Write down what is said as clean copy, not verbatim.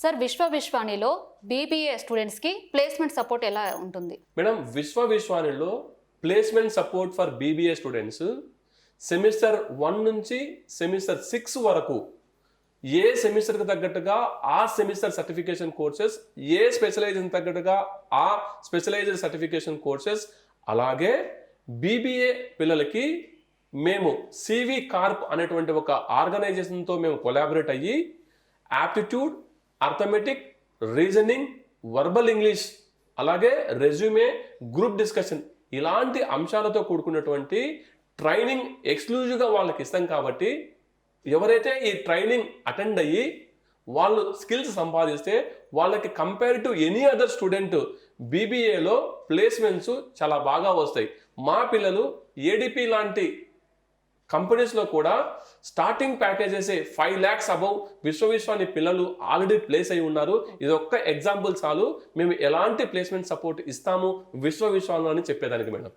Sir విశ్వానిలో BBA స్టూడెంట్స్కి placement support ఎలా ఉంటుంది? మేడం విశ్వానిలో placement support for BBA students semester 1 నుంచి సెమిస్టర్ 6 వరకు ఏ సెమిస్టర్కి తగ్గట్టుగా ఆ సెమిస్టర్ సర్టిఫికేషన్ కోర్సెస్, ఏ స్పెషలైజేషన్ తగ్గట్టుగా ఆ స్పెషలైజ్డ్ సర్టిఫికేషన్ కోర్సెస్, అలాగే బీబీఏ పిల్లలకి మేము సివి కార్ప్ అనేటువంటి ఒక ఆర్గనైజేషన్తో మేము కొలాబరేట్ అయ్యి aptitude, arithmetic, reasoning, verbal English, అలాగే రెజ్యూమే, గ్రూప్ డిస్కషన్ ఇలాంటి అంశాలతో కూడుకున్నటువంటి ట్రైనింగ్ ఎక్స్క్లూజివ్గా వాళ్ళకి ఇస్తాం. కాబట్టి ఎవరైతే ఈ ట్రైనింగ్ అటెండ్ అయ్యి వాళ్ళు స్కిల్స్ సంపాదిస్తే వాళ్ళకి compare to any other student బీబీఏలో ప్లేస్మెంట్స్ చాలా బాగా వస్తాయి. మా పిల్లలు ఏడిపి లాంటి కంపెనీస్లో కూడా starting packages 5 lakhs above Vishwani పిల్లలు ఆల్రెడీ ప్లేస్ అయి ఉన్నారు. ఇది ఒక్క ఎగ్జాంపుల్ చాలు మేము ఎలాంటి ప్లేస్మెంట్ సపోర్ట్ ఇస్తాము విశ్వాలో అని చెప్పేదానికి మేడం.